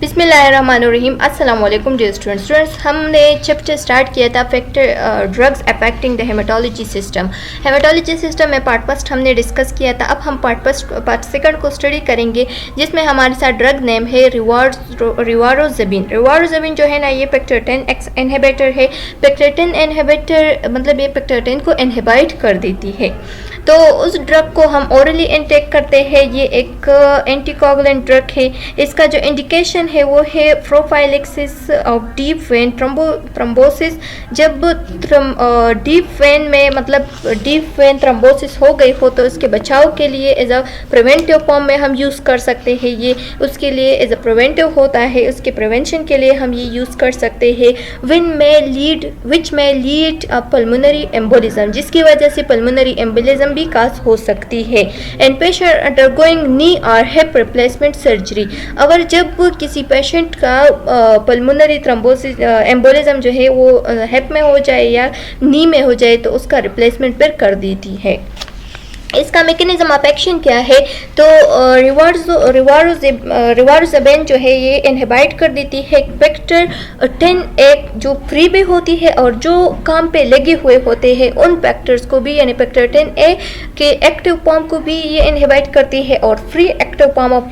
बिस्मिल्लाहिर्रहमानिर्रहीम। अस्सलाम वालेकुम डियर स्टूडेंट्स। हमने चैप्टर स्टार्ट किया था factor drugs affecting the haematology system. Haematology system में पार्ट फर्स्ट हमने डिस्कस किया था। अब हम पार्ट सेकंड को स्टडी करेंगे, जिसमें हमारे साथ ड्रग नेम है रिवारोज़ेबिन। रिवारोज़ेबिन जो है ना, ये फैक्टर 10 इनहिबिटर है। फैक्टर 10 इनहिबिटर मतलब ये फैक्टर 10 को इनहिबिट कर देती है। तो उस ड्रग को हम ओरली इनटेक करते हैं। ये एक एंटीकोगुलेंट ड्रग है। इसका जो इंडिकेशन है वो है prophylaxis of deep vein thrombosis. जब डीप वेन में मतलब डीप वेन थ्रोम्बोसिस हो गई हो तो उसके बचाव के लिए एज अ प्रिवेंटिव फॉर्म में हम यूज़ कर सकते हैं। ये उसके लिए एज अ प्रिवेंटिव होता है, उसके प्रिवेंशन के लिए हम ये यूज़ कर सकते हैं। विच में लीड पल्मोनरी एम्बोलिज्म, जिसकी वजह से पल्मोनरी एम्बोलिज्म भी काज हो सकती है। एंड पेशेंट अंडरगोइंग नी और हिप रिप्लेसमेंट सर्जरी, अगर जब किसी पेशेंट का पल्मोनरी थ्रोम्बोसिस एम्बोलिज्म जो है वो हिप में हो जाए या नी में हो जाए तो उसका रिप्लेसमेंट फिर कर देती है। इसका मैकेनिज्म ऑफ एक्शन क्या है? तो रिवारोज़ेबिन जो है ये इनहिबिट कर देती है फैक्टर 10 जो फ्री भी होती है और जो काम पे लगे हुए होते हैं उन फैक्टर्स को भी, यानी फैक्टर 10A के एक्टिव फॉर्म को भी ये इनहिबिट करती है और free active form of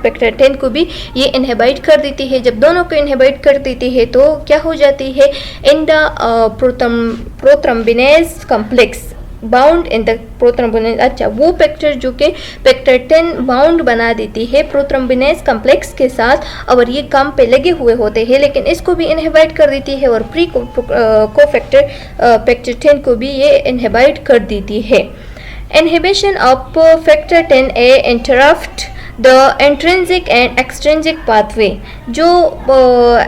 factor 10 को भी ये इनहिबिट कर देती है। जब दोनों को इनहिबिट कर देती है तो क्या हो जाती है? In the prothrombinase complex bound in the prothrombinase. अच्छा, वो फैक्टर जो कि फैक्टर 10 बाउंड बना देती है प्रोथ्रोम्बिनेज कॉम्प्लेक्स के साथ, और ये काम पे लगे हुए होते हैं, लेकिन इसको भी इनहिबिट कर देती है और प्री को फैक्टर 10 को भी ये इनहिबिट कर देती है। Inhibition of factor 10A interrupt the intrinsic and extrinsic pathway. जो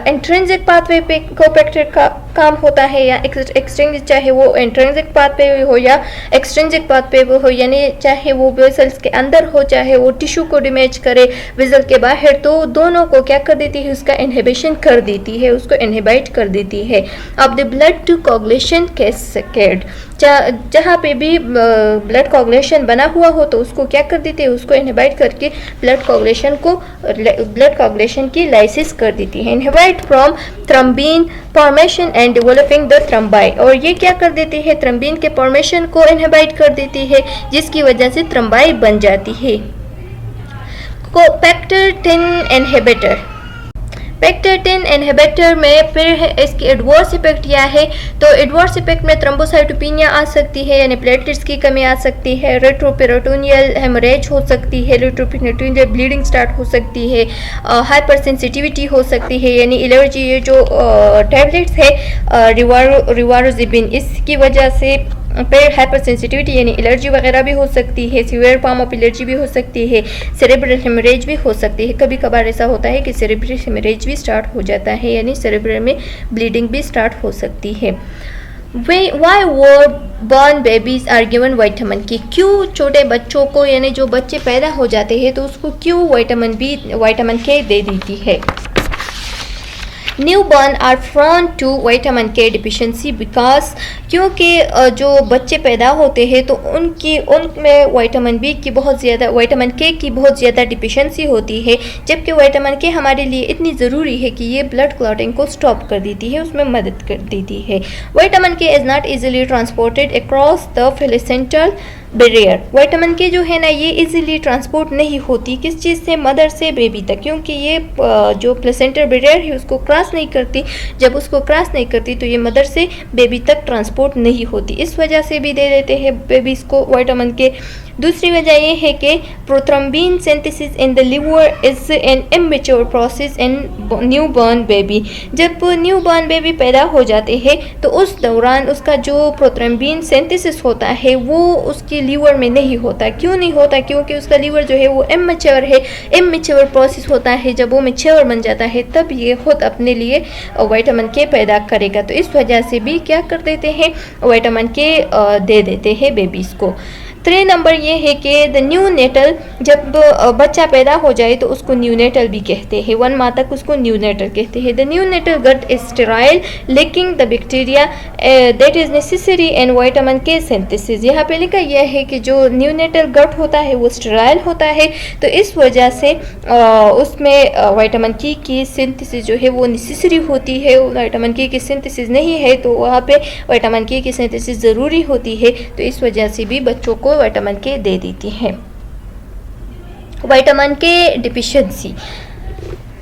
इंट्रिंसिक पाथवे पे को फैक्टर का काम होता है या एक्सट्रिंसिक, चाहे वो इंट्रिंसिक पाथ पे हो या एक्सट्रिंसिक पाथ पे हो, यानी चाहे वो वेसल्स के अंदर हो चाहे वो टिश्यू को डैमेज करे वेसल के बाहर, तो दोनों को क्या कर देती है? उसका इनहिबिशन कर देती है, उसको इनहिबिट कर देती है। अब the blood to coagulation cascade, जहाँ पे भी ब्लड कोगुलेशन बना हुआ हो तो उसको क्या कर देती है? उसको इनहिबिट करके ब्लड कोगुलेशन की लाइसिस कर देती है। Inhibit from thrombin formation and developing the thrombi, और ये क्या कर देती है? थ्रोम्बिन के फॉर्मेशन को इनहिबिट कर देती है, जिसकी वजह से थ्रोम्बाई बन जाती है। फैक्टर 10 इनहिबिटर, फैक्टर 10 इनहिबिटर में फिर इसकी एडवर्स इफेक्ट क्या है? तो एडवर्स इफेक्ट में थ्रोम्बोसाइटोपेनिया आ सकती है, यानी प्लेटलेट्स की कमी आ सकती है। रेट्रोपेरिटोनियल हेमोरेज हो सकती है, रेट्रोपेरिटोनियल ब्लीडिंग स्टार्ट हो सकती है, हाइपर सेंसिटिविटी हो सकती है, यानी एलर्जी। ये जो टैबलेट्स है रिवारोज़ेबिन, इसकी वजह से फिर हाइपर सेंसिटिविटी यानी एलर्जी वगैरह भी हो सकती है, सीवियर फॉर्म ऑफ एलर्जी भी हो सकती है, सेरेब्रल हेमरेज भी हो सकती है। कभी कभार ऐसा होता है कि सेरेब्रल हेमरेज भी स्टार्ट हो जाता है, यानी सेरेब्रल में ब्लीडिंग भी स्टार्ट हो सकती है। वाई वो born babies are given vitamin K, क्यों छोटे बच्चों को यानी जो बच्चे पैदा हो जाते हैं तो उसको क्यों विटामिन के दे देती है? Newborn are prone to vitamin K deficiency because, क्योंकि जो बच्चे पैदा होते हैं तो उनमें विटामिन के की बहुत ज़्यादा डिफिशिएंसी होती है, जबकि विटामिन के हमारे लिए इतनी ज़रूरी है कि ये ब्लड क्लॉटिंग को स्टॉप कर देती है, उसमें मदद कर देती है। विटामिन के is not easily transported across the placental barrier. Vitamin के जो है ना ये इजीली ट्रांसपोर्ट नहीं होती, किस चीज़ से? मदर से बेबी तक, क्योंकि ये जो प्लेसेंटल बैरियर है उसको क्रॉस नहीं करती। जब उसको क्रॉस नहीं करती तो ये मदर से बेबी तक ट्रांसपोर्ट नहीं होती, इस वजह से भी दे देते हैं बेबीज़ को विटामिन के। दूसरी वजह ये है कि prothrombin synthesis in the liver is an immature process in newborn baby. जब न्यूबॉर्न बेबी पैदा हो जाते हैं तो उस दौरान उसका जो प्रोथ्रोम्बिन सिंथेसिस होता है वो उसके लीवर में नहीं होता। क्यों नहीं होता? क्योंकि उसका लीवर जो है वो इमेच्योर है, इमेच्योर प्रोसेस होता है। जब वो मैच्योर बन जाता है तब ये खुद अपने लिए विटामिन के पैदा करेगा, तो इस वजह से भी क्या कर देते हैं? विटामिन के दे देते हैं बेबीज़ को। 3 नंबर ये है कि द न्यू नेटल, जब बच्चा पैदा हो जाए तो उसको न्यू नेटल भी कहते हैं, 1 माह तक उसको न्यू नेटल कहते हैं। The neonatal gut is sterile lacking the bacteria that is necessary in vitamin K synthesis. यहाँ पे लिखा यह है कि जो न्यू नेटल गट होता है वो स्टेराइल होता है, तो इस वजह से उसमें विटामिन के की सिंथेसिस जो है वो नेसेसरी होती है। विटामिन के की सिंथेसिस नहीं है तो वहाँ पे विटामिन के की सिंथेसिस ज़रूरी होती है, तो इस वजह से भी बच्चों को विटामिन के दे देती हैं। Vitamin K deficiency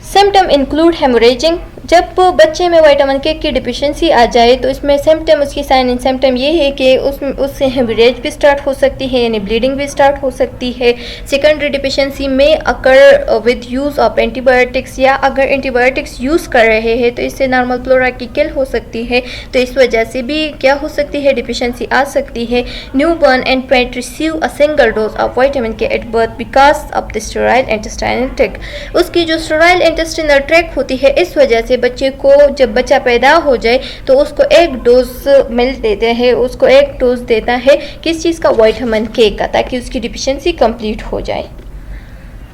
symptom include हेमोरेजिंग। जब बच्चे में विटामिन के की डिफिशिएंसी आ जाए तो इसमें सिम्टम, उसकी साइन एंड सिम्टम ये है कि उससे हेमोरेज भी स्टार्ट हो सकती है, यानी ब्लीडिंग भी स्टार्ट हो सकती है। सेकेंडरी डिफिशिएंसी में occur with use of antibiotics, या अगर एंटीबायोटिक्स यूज़ कर रहे हैं तो इससे नॉर्मल फ्लोरा की किल हो सकती है, तो इस वजह से भी क्या हो सकती है, डिफिशिएंसी आ सकती है। Newborn and receive a single dose of vitamin K at birth because of the sterile intestinal tract. उसकी जो स्टेराइल इंटेस्टाइनल ट्रैक्ट होती है, इस वजह से बच्चे को जब बच्चा पैदा हो जाए तो उसको एक डोज मिल देते हैं, उसको एक डोज देता है किस चीज़ का, विटामिन के का, ताकि उसकी डिफिशिएंसी कंप्लीट हो जाए।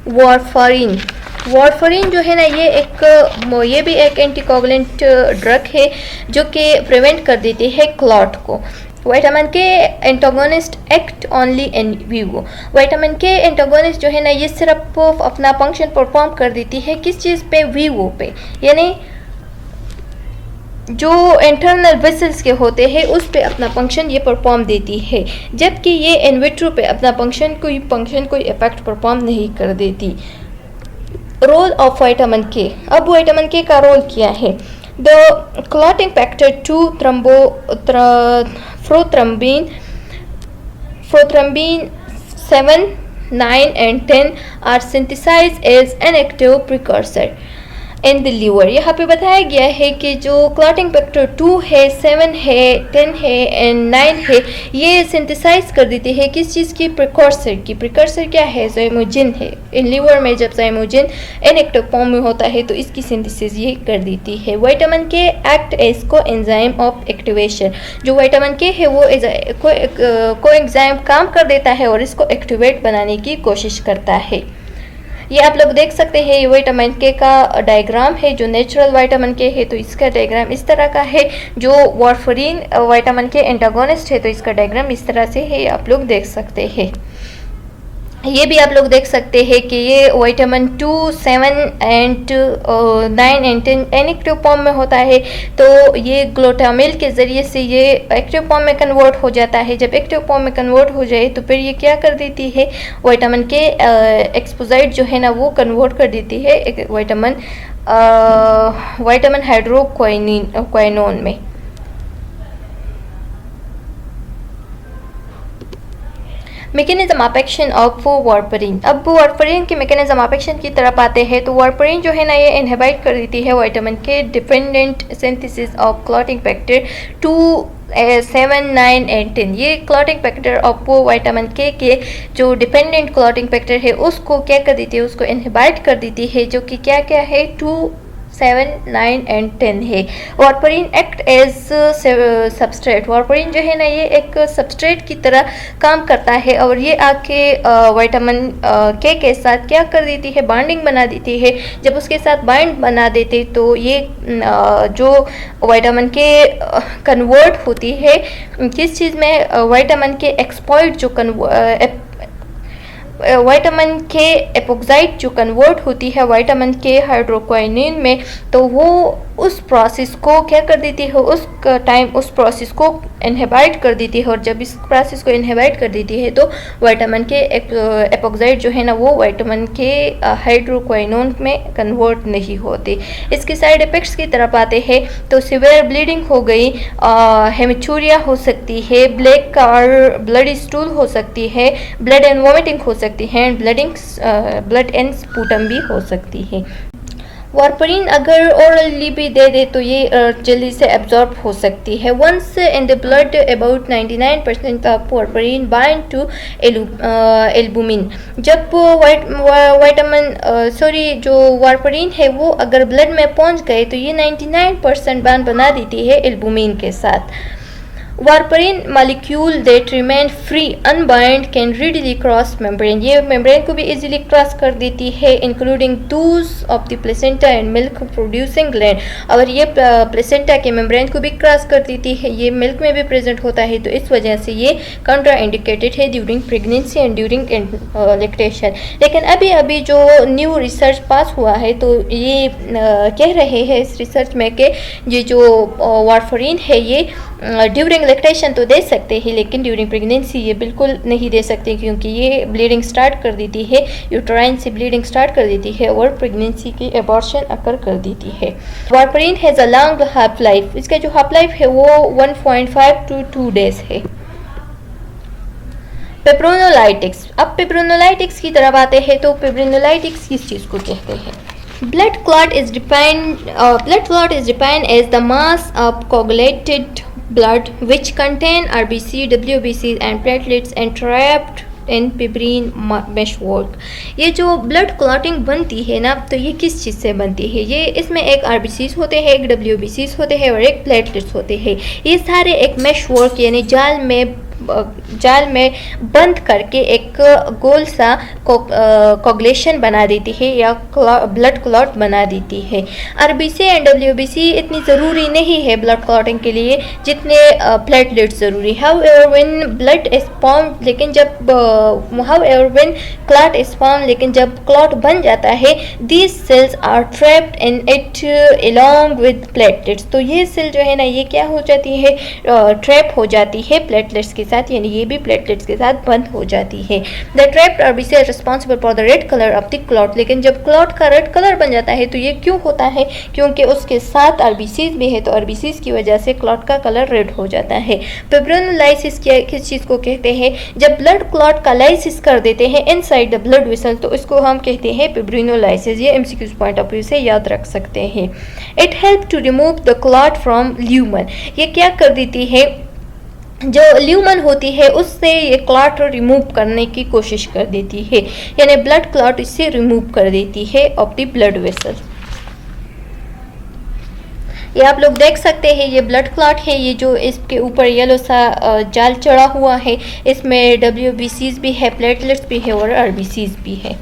वारफरीन जो है ना, ये भी एक एंटीकोगुलेंट ड्रग है जो कि प्रिवेंट कर देती है क्लॉट को। विटामिन के antagonist act only in vivo. Vitamin के एंटागोनिस्ट जो है ना, ये सिर्फ अपना फंक्शन परफॉर्म कर देती है किस चीज़ पे, वीवो पे, यानी जो इंटरनल वेसल्स के होते हैं उस पे अपना फंक्शन ये परफॉर्म देती है, जबकि ये इन विट्रो पे अपना फंक्शन कोई इफेक्ट परफॉर्म नहीं कर देती। रोल ऑफ विटामिन के, अब विटामिन के का रोल क्या है। The clotting factor 2 prothrombin 7, 9 and 10 are synthesized as an active precursor in the liver. यहाँ पे बताया गया है कि जो क्लॉटिंग फैक्टर 2 है, 7 है, 10 है एंड 9 है, ये सिंथेसाइज कर देती है किस चीज़ की, प्रिकॉर्सर की। प्रिकॉर्सर क्या है, ज़ाइमोजिन है। इन लीवर में जब ज़ाइमोजिन इनएक्टिव फॉर्म में होता है तो इसकी सिंथेसिस ये कर देती है। विटामिन के एक्ट एज को एंजाइम ऑफ एक्टिवेशन। जो विटामिन के है वो को एंजाइम काम कर देता है और इसको एक्टिवेट बनाने की कोशिश करता है। ये आप लोग देख सकते हैं, ये विटामिन के का डायग्राम है। जो नेचुरल विटामिन के है तो इसका डायग्राम इस तरह का है, जो वारफरीन विटामिन के एंटागोनिस्ट है तो इसका डायग्राम इस तरह से है, आप लोग देख सकते हैं। ये भी आप लोग देख सकते हैं कि ये vitamin 2, 7 and 9 and 10 inactive form में होता है, तो ये ग्लूटामिल के ज़रिए से ये एक्टिव फॉर्म में कन्वर्ट हो जाता है। जब एक्टिव फॉर्म में कन्वर्ट हो जाए तो फिर ये क्या कर देती है, विटामिन के एक्सपोजाइट जो है ना वो कन्वर्ट कर देती है विटामिन हाइड्रोक्वाइनोन में। Mechanism of action of warfarin. अब वारफरीन के मैकेनिज्म ऑफ एक्शन की तरफ आते हैं तो वारफरीन जो है ना, ये इनहिबिट कर देती है विटामिन के dependent synthesis of clotting factor 2, 7, 9 and 10। ये क्लॉटिंग फैक्टर ऑफ विटामिन के जो डिपेंडेंट क्लॉटिंग फैक्टर है उसको क्या कर देती है, उसको इनहिबिट कर देती है, जो कि क्या क्या है, 2, 7, 9 एंड 10 है। वारफरीन एक्ट एज सबस्ट्रेट। वारफरीन जो है ना, ये एक सबस्ट्रेट की तरह काम करता है और ये आके विटामिन के साथ क्या कर देती है, बाइंडिंग बना देती है। जब उसके साथ बाइंड बना देते तो ये जो विटामिन के कन्वर्ट होती है किस चीज़ में, विटामिन के एक्सपॉइट जो विटामिन के एपोक्साइड जो कन्वर्ट होती है विटामिन के हाइड्रोक्वाइनिन में, तो वो उस प्रोसेस को क्या कर देती है, उस प्रोसेस को इनहिबिट कर देती है। और जब इस प्रोसेस को इनहिबिट कर देती है तो विटामिन के एपोक्साइड जो है ना वो विटामिन के हाइड्रोक्वाइनोन में कन्वर्ट नहीं होते। इसके साइड इफ़ेक्ट्स की तरफ आते हैं तो सिवियर ब्लीडिंग हो गई, हेमेचूरिया हो सकती है, ब्लैक और ब्लडी स्टूल हो सकती है, ब्लड एंड वॉमिटिंग हो सकती है, ब्लड एंड स्पूटम भी हो सकती है। वारफरीन अगर ओरली भी दे दे तो ये जल्दी से एब्जॉर्ब हो सकती है। Once in the blood about 99% of warfarin bind to albumin. जब जो वारफरीन है वो अगर ब्लड में पहुंच गए तो ये 99% बांड बना देती है एल्बुमिन के साथ। Warfarin molecule that remain free unbind can readily cross membrane, ये मेम्ब्रेन को भी इजीली क्रॉस कर देती है, इंक्लूडिंग दूस of the placenta and milk producing gland, और ये प्लेसेंटा के मेम्ब्रेन को भी क्रॉस कर देती है, ये मिल्क में भी प्रेजेंट होता है, तो इस वजह से ये काउंटर इंडिकेटेड है during pregnancy and during lactation. लेकिन अभी जो न्यू रिसर्च पास हुआ है तो ये कह रहे हैं इस रिसर्च में कि ये जो वार्फरिन है ये ड्यूरिंग लैक्टेशन तो दे सकते हैं, लेकिन ड्यूरिंग प्रेगनेंसी ये बिल्कुल नहीं दे सकते, क्योंकि ये ब्लीडिंग स्टार्ट कर देती है, यूट्राइन से ब्लीडिंग स्टार्ट कर देती है और प्रेगनेंसी की एबॉर्शन अकर कर देती है। Warfarin has a long half life, इसका जो हाफ लाइफ है वो 1.5 to 2 डेज है। पेब्रोनोलाइटिक्स, अब पेब्रोनोलाइटिक्स की तरफ आते हैं तो पेब्रोनोलाइटिक्स किस चीज़ को कहते हैं? Blood clot is defined as the mass of coagulated blood which contain RBC, WBC and platelets and trapped in pebrine meshwork. ये जो ब्लड क्लॉटिंग बनती है ना, तो ये किस चीज़ से बनती है? ये इसमें एक आरबीसीज होते हैं, एक डब्ल्यूबीसीज होते हैं और एक प्लेटलेट्स होते हैं। ये सारे एक मेशवर्क यानी जाल में बंद करके एक गोल सा कोगुलेशन बना देती है या ब्लड क्लॉट बना देती है। आरबीसी एंड डब्ल्यूबीसी इतनी ज़रूरी नहीं है ब्लड क्लॉटिंग के लिए जितने प्लेटलेट्स ज़रूरी। However when blood is form, लेकिन जब क्लॉट बन जाता है, these cells are trapped in it along with platelets. तो ये सेल जो है ना, ये क्या हो जाती है? ट्रैप हो जाती है प्लेटलेट्स के साथ, यानी ये भी प्लेटलेट्स के साथ बंद हो जाती है। The trapped RBC are responsible for the red colour of the clot. लेकिन जब क्लॉट का रेड कलर बन जाता है तो ये क्यों होता है? क्योंकि उसके साथ आरबीसीज भी है, तो आरबीसीज की वजह से क्लॉट का कलर रेड हो जाता है। फिब्रिनोलाइसिस किस चीज़ को कहते हैं? जब ब्लड क्लॉट का लाइसिस कर देते हैं इनसाइड द ब्लड वेसल, तो इसको हम कहते हैं फिब्रिनोलाइसिस। ये एमसीक्यूज पॉइंट ऑफ व्यू से याद रख सकते हैं। It help to remove the clot from lumen. ये क्या कर देती है? जो ल्यूमन होती है उससे ये क्लॉट रिमूव करने की कोशिश कर देती है, यानी ब्लड क्लॉट इससे रिमूव कर देती है ऑफ द ब्लड वेसल। ये आप लोग देख सकते हैं, ये ब्लड क्लॉट है, ये जो इसके ऊपर येलो सा जाल चढ़ा हुआ है, इसमें डब्ल्यूबीसीज भी है, प्लेटलेट्स भी है और आरबीसीज भी है।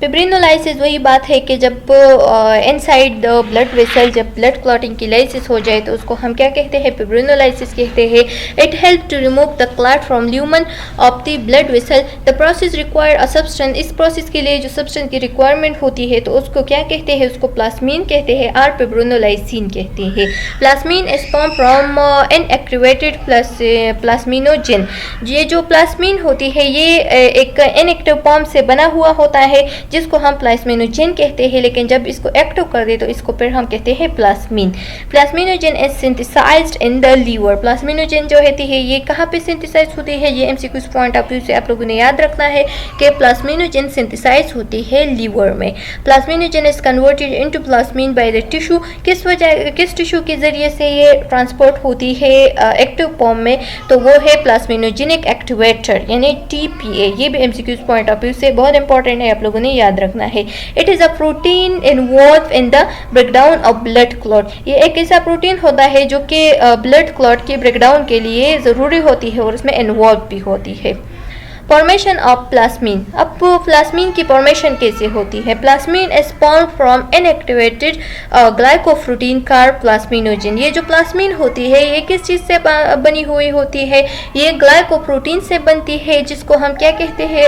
फिब्रिनोलाइसिस वही बात है कि जब इनसाइड द ब्लड वेसल जब ब्लड क्लॉटिंग की लाइसिस हो जाए तो उसको हम क्या कहते हैं? फिब्रिनोलाइसिस कहते हैं। It help to remove the clot from lumen of the blood vessel. The process require a substance. इस प्रोसेस के लिए जो सब्सटेंस की रिक्वायरमेंट होती है तो उसको क्या कहते हैं? उसको प्लाज्मीन कहते हैं और फिब्रिनोलाइसिन कहते हैं। प्लाज्मीन is form from inactivated plasminogen. ये जो प्लाज्मीन होती है ये एक इनएक्टिव फॉर्म से बना हुआ होता है जिसको हम प्लाज्मिनोजेन कहते हैं, लेकिन जब इसको एक्टिव कर दे तो इसको फिर हम कहते हैं plasmin. Plasminogen is synthesised in the liver. Plasminogen जो होती है ये कहाँ पे सिंथेसाइज होती है? ये एमसीक्यूज पॉइंट ऑफ व्यू से आप लोगों ने याद रखना है कि प्लाज्मिनोजेन सिंथेसाइज होती है लीवर में। Plasminogen is converted into plasmin by the tissue. किस टिश्यू के जरिए से ये ट्रांसपोर्ट होती है एक्टिव फॉर्म में? तो वो है प्लाज्मिनोजेनिक एक्टिवेटर यानी TPA। ये भी एमसीक्यूज पॉइंट ऑफ व्यू से बहुत इंपॉर्टेंट है, आप लोगों ने याद रखना है। It is a protein involve in the breakdown of blood clot. ये एक ऐसा प्रोटीन होता है जो कि ब्लड क्लॉट के ब्रेकडाउन के लिए ज़रूरी होती है और उसमें इन्वॉल्व भी होती है। Formation of plasmin. अब प्लाज्मीन की फॉर्मेशन कैसे होती है? Plasmin is form from inactivated glycoprotein carb plasminogen. ये जो प्लाज्मीन होती है ये किस चीज़ से बनी हुई होती है? ये ग्लाइकोप्रोटीन से बनती है जिसको हम क्या कहते हैं?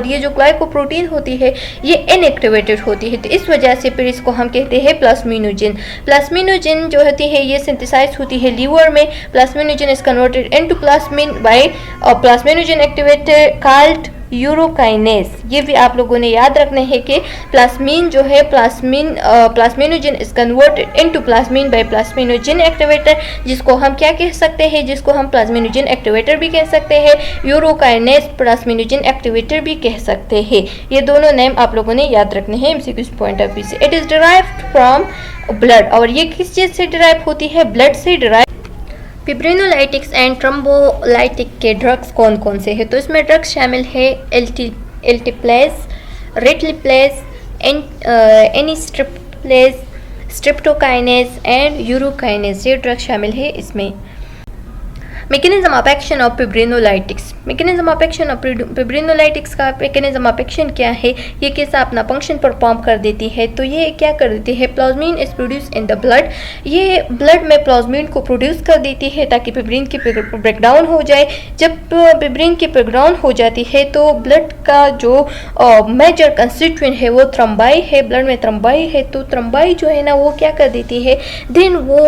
ये जो ग्लाइकोप्रोटीन होती है ये इनएक्टिवेटेड होती है, तो इस वजह से फिर इसको हम कहते हैं प्लाज्मिनोजेन। प्लाज्मिनोजेन जो होती है ये सिंथेसाइज होती है लीवर में। Plasminogen is converted into plasmin by plasminogen activator called urokinase. ये भी आप लोगों ने याद रखना है कि प्लाज्मीन जो है plasminogen is converted into plasmin by plasminogen activator, जिसको हम क्या कह सकते हैं? जिसको हम प्लाज्मिनोजेन एक्टिवेटर भी कह सकते हैं, यूरोकाइनेस प्लाज्मिनोजेन एक्टिवेटर भी कह सकते हैं। ये दोनों नेम आप लोगों ने याद रखने हैं एमसीक्यूज पॉइंट ऑफ व्यू से। It is derived from blood. और ये किस चीज़ से डिराइव होती है? ब्लड से डिराइव। फिब्रिनोलाइटिक्स एंड ट्रम्बोलाइटिक के ड्रग्स कौन कौन से हैं? तो इसमें ड्रग्स शामिल है alteplase, reteplase, anistreplase, streptokinase and urokinase, ये ड्रग शामिल है इसमें। Mechanism of action of fibrinolytics, mechanism of action of fibrinolytics का मैकेनिज्म ऑफ एक्शन क्या है, ये कैसा अपना फंक्शन परफॉर्म कर देती है। तो ये क्या कर देती है, plasmin is produce in the blood, ये ब्लड में प्लाज्मिन को प्रोड्यूस कर देती है ताकि फिब्रिन की ब्रेकडाउन हो जाए। जब फिब्रिन की ब्रेकडाउन हो जाती है तो ब्लड का जो मेजर कंस्टिट्यूएंट है वो थ्रोम्बाई है, ब्लड में थ्रोम्बाई है, तो थ्रोम्बाई जो है ना वो क्या कर देती है, देन वो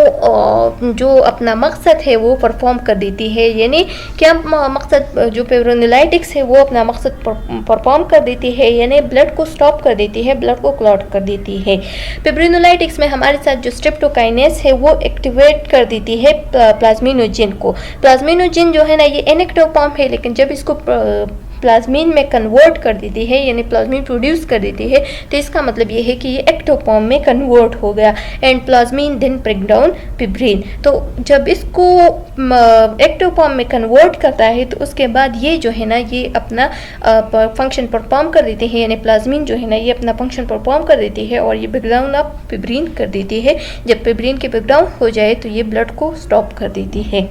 जो अपना मकसद है वो परफॉर्म कर देती है। यानी क्या मकसद, जो फिब्रिनोलाइटिक्स है वो अपना मकसद परफॉर्म कर देती है, यानी ब्लड को स्टॉप कर देती है, ब्लड को क्लॉट कर देती है। फिब्रिनोलाइटिक्स में हमारे साथ जो स्ट्रेप्टोकाइनेस है वो एक्टिवेट कर देती है प्लाज्मिनोजेन को। प्लाज्मिनोजेन जो है ना ये इनएक्टिव फॉर्म है, लेकिन जब इसको प्लाज्मिन में कन्वर्ट कर देती है, यानी प्लाज्मिन प्रोड्यूस कर देती है, तो इसका मतलब ये है कि ये एक्टिव फॉर्म में कन्वर्ट हो गया and plasmin then break down fibrin. तो जब इसको एक्टिव फॉर्म में कन्वर्ट करता है तो उसके बाद ये जो है ना ये अपना फंक्शन परफॉर्म कर देती है, यानी प्लाज्मिन जो है ना ये अपना फंक्शन परफॉर्म कर देती है और ये ब्रेक डाउन ऑफ फिब्रिन कर देती है। जब फिब्रिन के ब्रेक डाउन हो जाए तो ये ब्लड को स्टॉप कर देती है।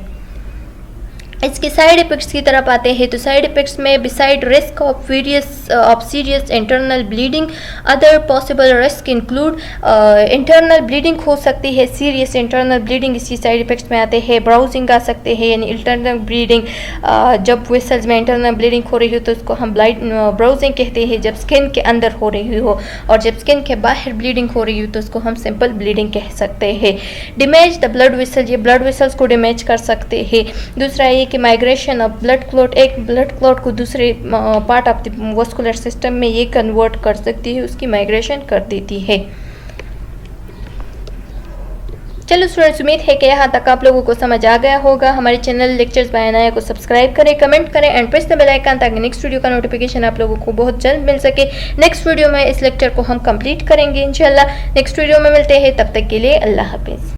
इसके साइड इफेक्ट्स की तरफ आते हैं तो साइड इफेक्ट्स में beside risk of serious internal bleeding, other possible risk include internal bleeding हो सकती है, सीरियस इंटरनल ब्लीडिंग इसकी साइड इफेक्ट्स में आते हैं। ब्राउजिंग आ सकते हैं, यानी इंटरनल ब्लीडिंग, जब वेसल्स में इंटरनल ब्लीडिंग हो रही हो तो उसको हम ब्राउजिंग कहते हैं, जब स्किन के अंदर हो रही हो, और जब स्किन के बाहर ब्लीडिंग हो रही हो तो उसको हम सिंपल ब्लीडिंग कह सकते हैं। डैमेज द ब्लड वेसल, ये ब्लड वेसल्स को डैमेज कर सकते हैं। दूसरा ये कि माइग्रेशन ऑफ ब्लड क्लॉट, एक ब्लड क्लॉट को दूसरे part of the vascular system में ये कन्वर्ट कर सकती है, उसकी माइग्रेशन कर देती है। चलो स्टूडेंट्स, उम्मीद है कि यहाँ तक आप लोगों को समझ आ गया होगा। हमारे चैनल लेक्चर्स बाय अनाया को सब्सक्राइब करें, कमेंट करें and press the bell icon ताकि नेक्स्ट वीडियो का नोटिफिकेशन आप लोगों को बहुत जल्द मिल सके। नेक्स्ट वीडियो में इस लेक्चर को हम कंप्लीट करेंगे इंशाल्लाह। नेक्स्ट वीडियो में मिलते हैं, तब तक के लिए अल्लाह हाफिज़।